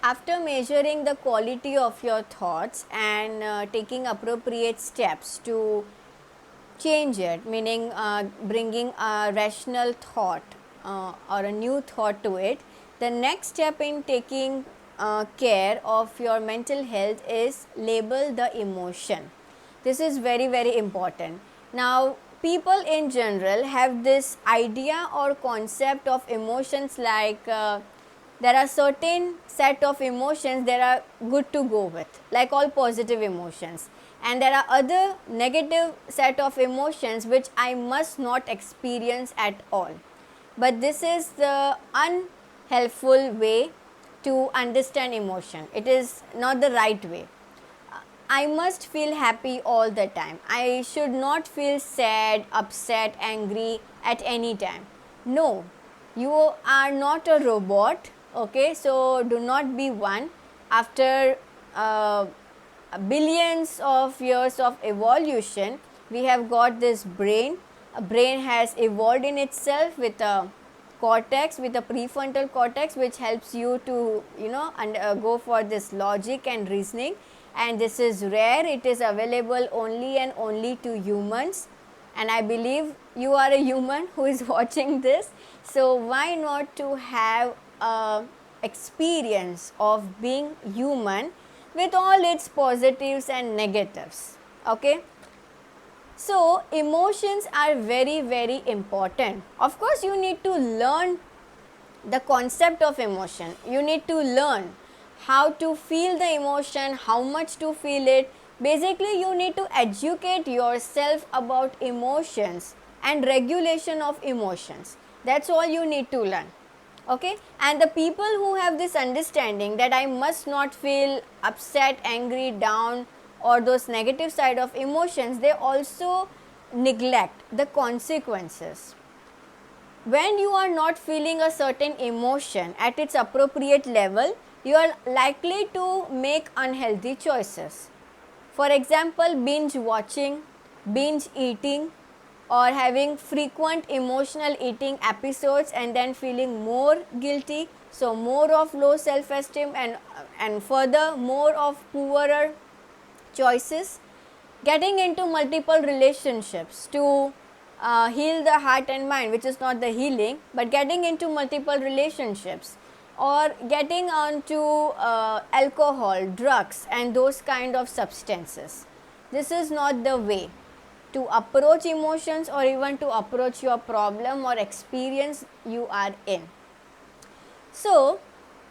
After measuring the quality of your thoughts and taking appropriate steps to change it, meaning bringing a rational thought or a new thought to it, the next step in taking care of your mental health is label the emotion. This is very, very important. Now, people in general have this idea or concept of emotions like there are certain set of emotions that are good to go with, like all positive emotions, and there are other negative set of emotions which I must not experience at all. But this is the unhelpful way to understand emotion. It is not the right way. I must feel happy all the time. I should not feel sad, upset, angry at any time. No, you are not a robot, okay? So do not be one. After billions of years of evolution, we have got this brain. A brain has evolved in itself with a cortex, with a prefrontal cortex, which helps you to go for this logic and reasoning, and this is rare. It is available only and only to humans, and I believe you are a human who is watching this. So why not to have a experience of being human with all its positives and negatives, okay? So emotions are very, very important. Of course, you need to learn the concept of emotion. You need to learn how to feel the emotion, how much to feel it. Basically, you need to educate yourself about emotions and regulation of emotions. That's all you need to learn. Okay, and the people who have this understanding that I must not feel upset, angry, down, or those negative side of emotions, they also neglect the consequences. When you are not feeling a certain emotion at its appropriate level, you are likely to make unhealthy choices. For example, binge watching, binge eating, or having frequent emotional eating episodes and then feeling more guilty, so more of low self esteem and further more of poorer choices. Getting into multiple relationships to heal the heart and mind, which is not the healing, but getting into multiple relationships, or getting onto alcohol, drugs, and those kind of substances. This is not the way to approach emotions or even to approach your problem or experience you are in. So,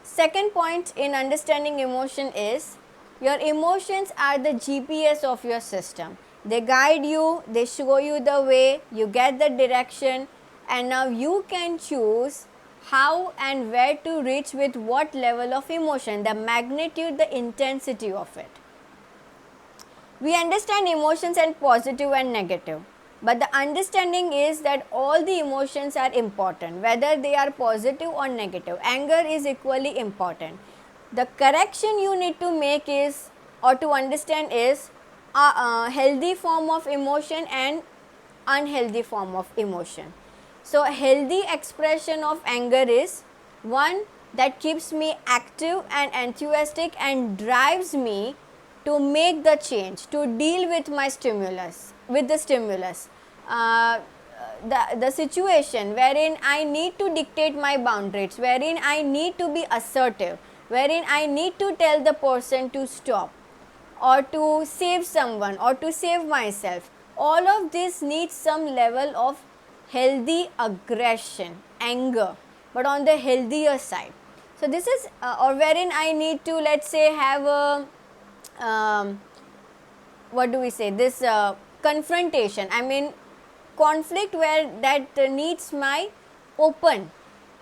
second point in understanding emotion is your emotions are the GPS of your system. They guide you, they show you the way, you get the direction, and now you can choose how and where to reach with what level of emotion, the magnitude, the intensity of it. We understand emotions and positive and negative, but the understanding is that all the emotions are important, whether they are positive or negative. Anger is equally important. The correction you need to make is, or to understand is, a healthy form of emotion and unhealthy form of emotion. So, a healthy expression of anger is one that keeps me active and enthusiastic and drives me to make the change, to deal with my stimulus, with the stimulus. The situation wherein I need to dictate my boundaries, wherein I need to be assertive, wherein I need to tell the person to stop or to save someone or to save myself. All of this needs some level of healthy aggression, anger, but on the healthier side. So this is or wherein I need to, let's say, have a what do we say, this confrontation, I mean conflict, where that needs my open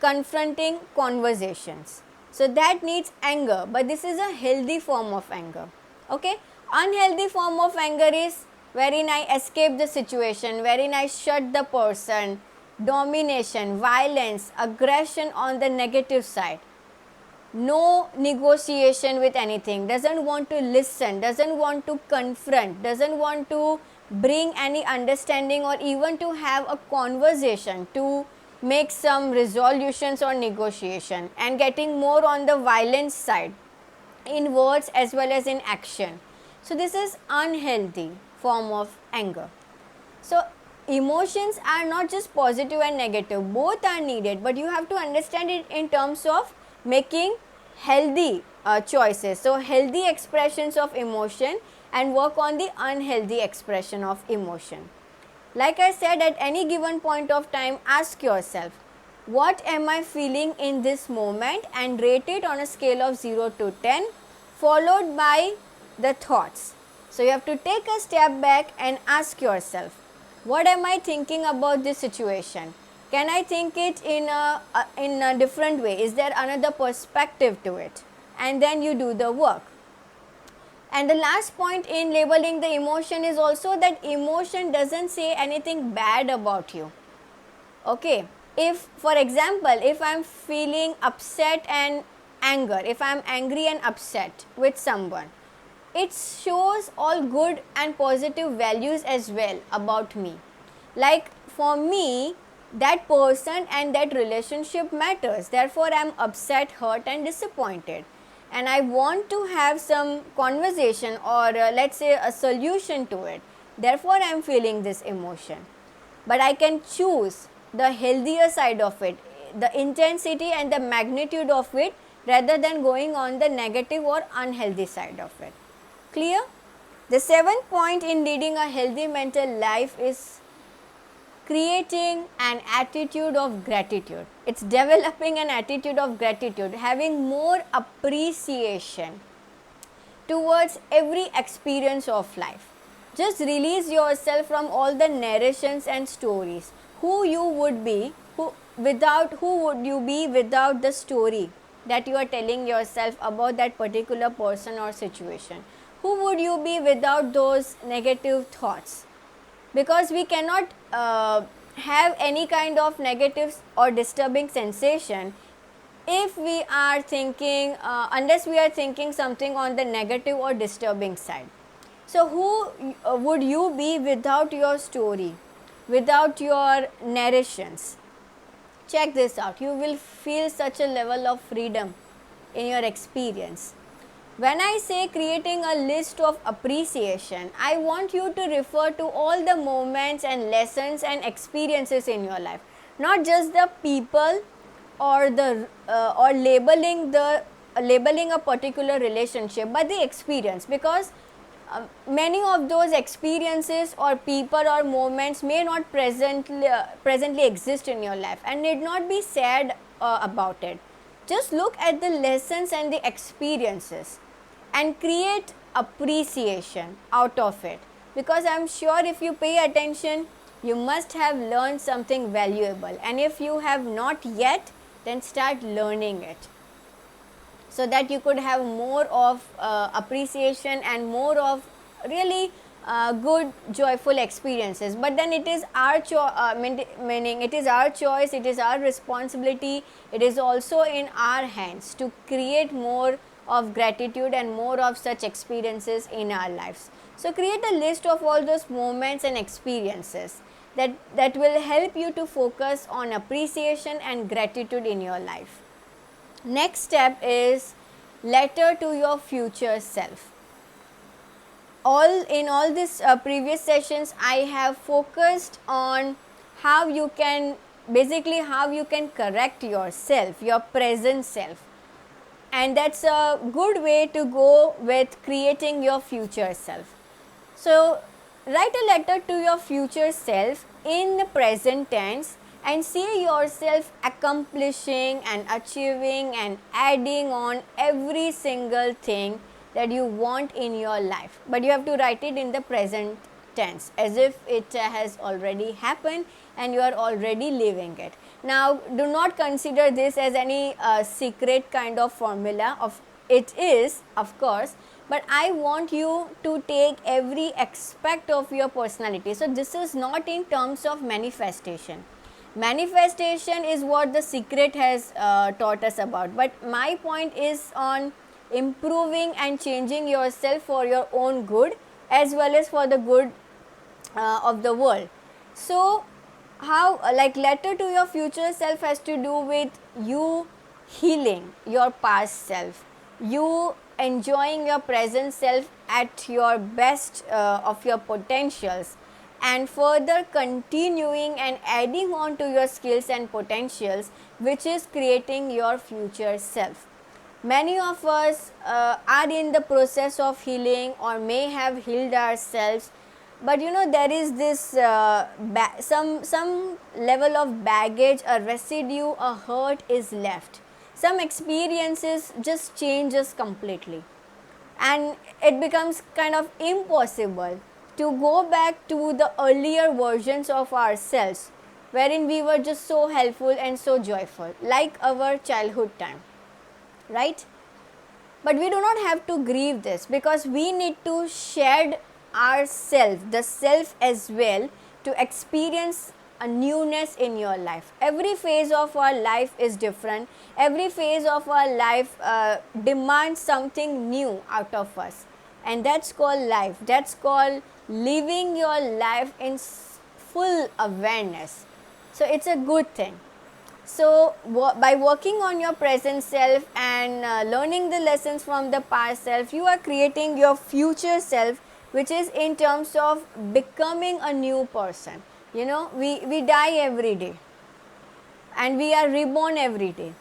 confronting conversations. So that needs anger, but this is a healthy form of anger. Okay, unhealthy form of anger is wherein I escape the situation, wherein I shut the person, domination, violence, aggression on the negative side. No negotiation with anything, doesn't want to listen, doesn't want to confront, doesn't want to bring any understanding or even to have a conversation to make some resolutions or negotiation, and getting more on the violence side. in words as well as in action. So this is unhealthy form of anger. So emotions are not just positive and negative, both are needed, but you have to understand it in terms of making healthy choices. So healthy expressions of emotion and work on the unhealthy expression of emotion. Like I said, at any given point of time, ask yourself, what am I feeling in this moment, and rate it on a scale of 0 to 10, followed by the thoughts. So you have to take a step back and ask yourself, what am I thinking about this situation? Can I think it in a different way? Is there another perspective to it? And then you do the work. And the last point in labeling the emotion is also that emotion doesn't say anything bad about you. Okay, if for example, if I am feeling upset and anger, if I am angry and upset with someone, it shows all good and positive values as well about me. Like for me, that person and that relationship matters, therefore I am upset, hurt and disappointed, and I want to have some conversation or let's say a solution to it, therefore I am feeling this emotion. But I can choose the healthier side of it, the intensity and the magnitude of it, rather than going on the negative or unhealthy side of it. Clear? The seventh point in leading a healthy mental life is creating an attitude of gratitude. It's developing an attitude of gratitude, having more appreciation towards every experience of life. Just release yourself from all the narrations and stories. Who you would be, who would you be without the story that you are telling yourself about that particular person or situation? Who would you be without those negative thoughts? Because we cannot have any kind of negative or disturbing sensation if we are thinking, unless we are thinking something on the negative or disturbing side. So who would you be without your story, without your narrations? Check this out, you will feel such a level of freedom in your experience. When I say creating a list of appreciation, I want you to refer to all the moments and lessons and experiences in your life, not just the people or the or labeling a particular relationship, but the experience, because many of those experiences or people or moments may not presently exist in your life and need not be sad about it. Just look at the lessons and the experiences and create appreciation out of it, because I am sure if you pay attention, you must have learned something valuable, and if you have not yet, then start learning it, so that you could have more of appreciation and more of really good joyful experiences. But then it is our meaning it is our choice, it is our responsibility, it is also in our hands to create more of gratitude and more of such experiences in our lives. So create a list of all those moments and experiences that will help you to focus on appreciation and gratitude in your life. Next step is letter to your future self. In all these previous sessions, I have focused on how you can correct yourself, your present self, and that's a good way to go with creating your future self. So write a letter to your future self in the present tense and see yourself accomplishing and achieving and adding on every single thing that you want in your life, but you have to write it in the present tense as if it has already happened and you are already living it. Now do not consider this as any secret kind of formula. It is, of course, but I want you to take every aspect of your personality. So this is not in terms of manifestation. Manifestation is what the secret has taught us about, but my point is on improving and changing yourself for your own good as well as for the good of the world. So how, like, letter to your future self has to do with you healing your past self, you enjoying your present self at your best of your potentials, and further continuing and adding on to your skills and potentials, which is creating your future self. Many of us are in the process of healing or may have healed ourselves, but there is this some level of baggage, a residue, a hurt is left. Some experiences just change us completely, and it becomes kind of impossible to go back to the earlier versions of ourselves wherein we were just so helpful and so joyful, like our childhood time, right? But we do not have to grieve this, because we need to shed ourself, the self as well, to experience a newness in your life. Every phase of our life is different. Every phase of our life demands something new out of us, and that's called life. That's called living your life in full awareness. So it's a good thing. So by working on your present self and learning the lessons from the past self, you are creating your future self, which is in terms of becoming a new person. We die every day and we are reborn every day.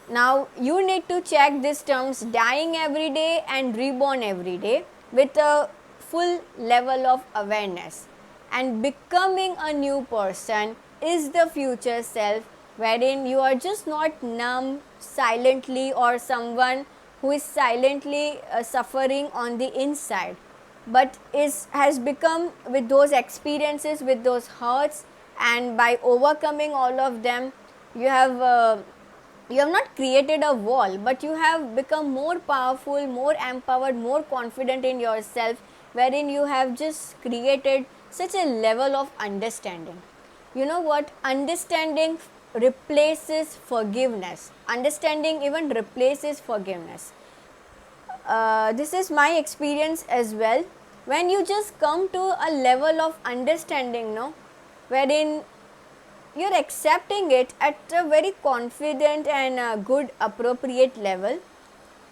Now you need to check these terms, dying every day and reborn every day, with a full level of awareness. And becoming a new person is the future self, wherein you are just not numb silently, or someone who is silently suffering on the inside, but has become, with those experiences, with those hurts, and by overcoming all of them, you have not created a wall, but you have become more powerful, more empowered, more confident in yourself, wherein you have just created such a level of understanding. You know what? Understanding replaces forgiveness. Understanding even replaces forgiveness. This is my experience as well. When you just come to a level of understanding, wherein you're accepting it at a very confident and good, appropriate level,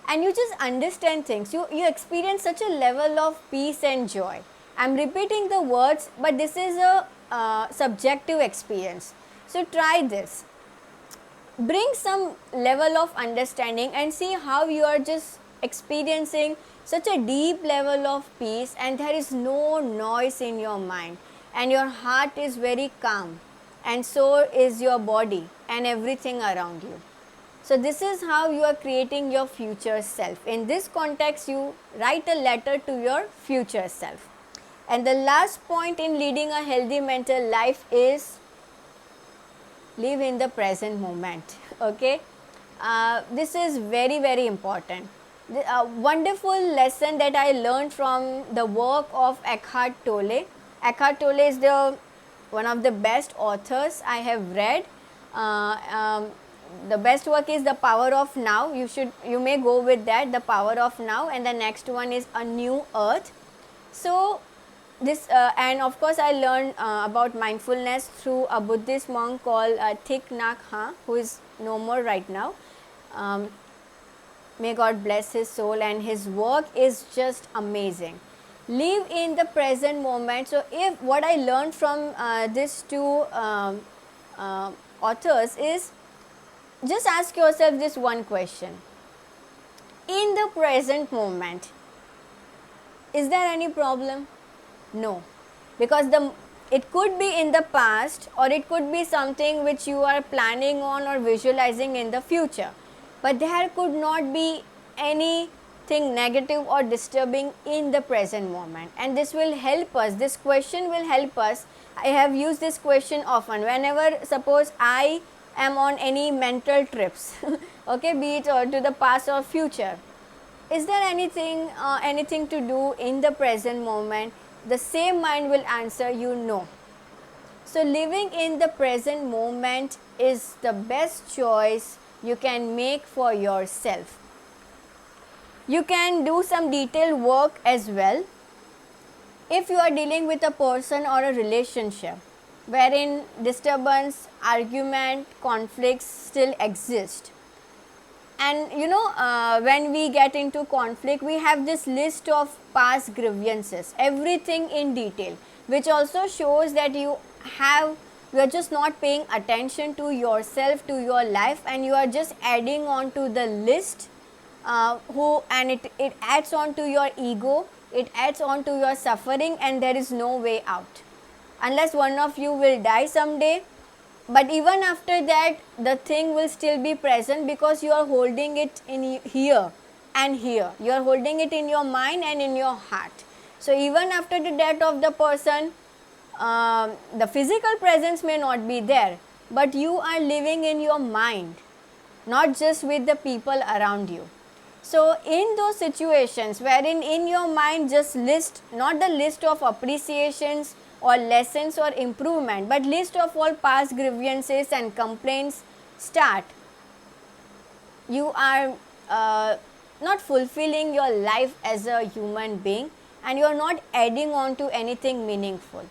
and you just understand things, you experience such a level of peace and joy. I'm repeating the words, but this is a subjective experience. So try this. Bring some level of understanding and see how you are just experiencing such a deep level of peace, and there is no noise in your mind, and your heart is very calm, and so is your body and everything around you. So this is how you are creating your future self. In this context, you write a letter to your future self. And the last point in leading a healthy mental life is live in the present moment. Okay, this is very, very important. A wonderful lesson that I learned from the work of Eckhart Tolle. Eckhart Tolle is one of the best authors I have read. The best work is The Power of Now. You may go with that, The Power of Now, and the next one is A New Earth. So this and of course I learned about mindfulness through a Buddhist monk called Thich Nhat Hanh, who is no more right now. May God bless his soul, and his work is just amazing. Live in the present moment. So if what I learned from these two authors is, just ask yourself this one question: in the present moment, is there any problem? No, because it could be in the past, or it could be something which you are planning on or visualizing in the future, but there could not be anything negative or disturbing in the present moment. And this will help us, this question will help us. I have used this question often whenever, suppose I am on any mental trips okay, be it to the past or future. Is there anything to do in the present moment? The same mind will answer you no. So living in the present moment is the best choice you can make for yourself. You can do some detailed work as well. If you are dealing with a person or a relationship wherein disturbance, argument, conflicts still exist, And you know, when we get into conflict, we have this list of past grievances, everything in detail, which also shows that you are just not paying attention to yourself, to your life, and you are just adding on to the list, and it adds on to your ego, it adds on to your suffering, and there is no way out unless one of you will die someday. But even after that, the thing will still be present because you are holding it in here and here. You are holding it in your mind and in your heart. So even after the death of the person, the physical presence may not be there, but you are living in your mind, not just with the people around you. So in those situations wherein in your mind just list, not the list of appreciations or lessons or improvement, but list of all past grievances and complaints start, you are not fulfilling your life as a human being, and you are not adding on to anything meaningful.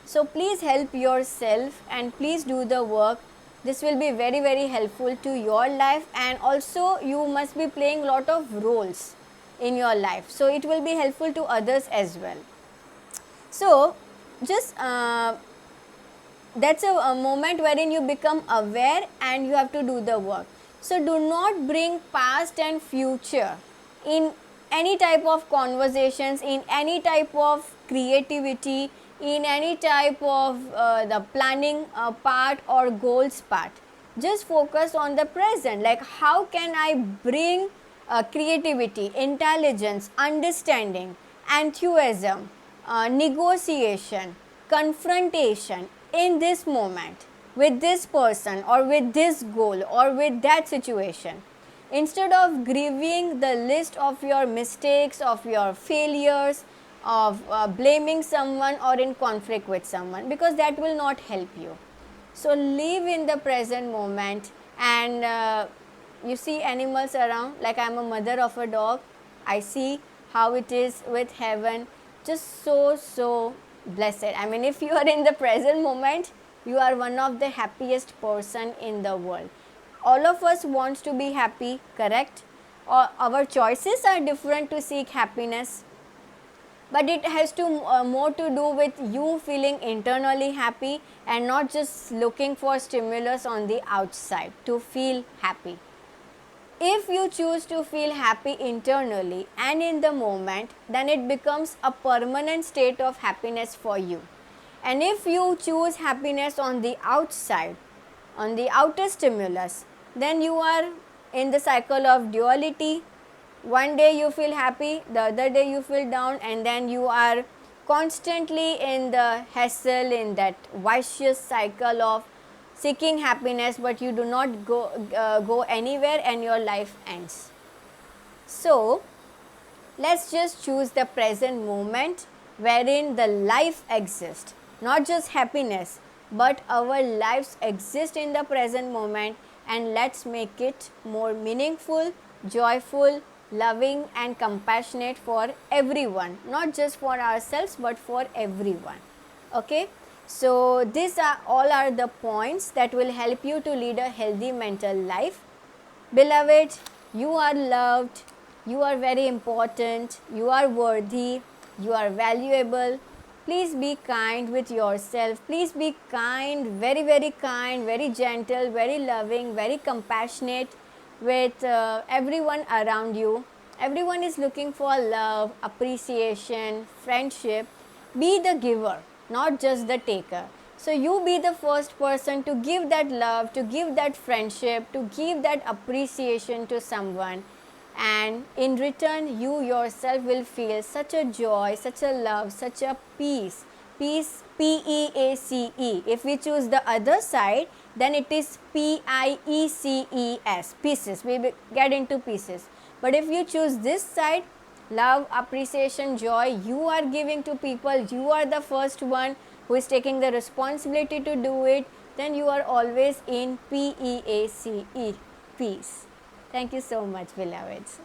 So please help yourself and please do the work. This will be very, very helpful to your life, and also you must be playing lot of roles in your life, so it will be helpful to others as well. So just that's a moment wherein you become aware and you have to do the work. So do not bring past and future in any type of conversations, in any type of creativity, in any type of the planning part or goals part. Just focus on the present, like how can I bring creativity, intelligence, understanding, enthusiasm, negotiation, confrontation in this moment with this person or with this goal or with that situation, instead of grieving the list of your mistakes, of your failures, of blaming someone or in conflict with someone, because that will not help you. So live in the present moment. And you see animals around, like I am a mother of a dog, I see how it is with heaven, just so blessed. I mean, if you are in the present moment, you are one of the happiest person in the world. All of us wants to be happy, correct? Or our choices are different to seek happiness, but it has to more to do with you feeling internally happy and not just looking for stimulus on the outside to feel happy. If you choose to feel happy internally and in the moment, then it becomes a permanent state of happiness for you. And if you choose happiness on the outside, on the outer stimulus, then you are in the cycle of duality. One day you feel happy, the other day you feel down, and then you are constantly in the hassle, in that vicious cycle of seeking happiness, but you do not go anywhere and your life ends. So let's just choose the present moment wherein the life exists, not just happiness, but our lives exist in the present moment, and let's make it more meaningful, joyful, loving and compassionate for everyone, not just for ourselves but for everyone. Okay, so these are all are the points that will help you to lead a healthy mental life. Beloved, you are loved, you are very important, you are worthy, you are valuable. Please be kind with yourself. Please be kind, very, very kind, very gentle, very loving, very compassionate with everyone around you. Everyone is looking for love, appreciation, friendship. Be the giver, not just the taker. So you be the first person to give that love, to give that friendship, to give that appreciation to someone, and in return you yourself will feel such a joy, such a love, such a peace. Peace, P-E-A-C-E. If we choose the other side, then it is P-I-E-C-E-S, pieces. We get into pieces. But if you choose this side, love, appreciation, joy, you are giving to people, you are the first one who is taking the responsibility to do it, then you are always in P-E-A-C-E, peace. Thank you so much, beloveds.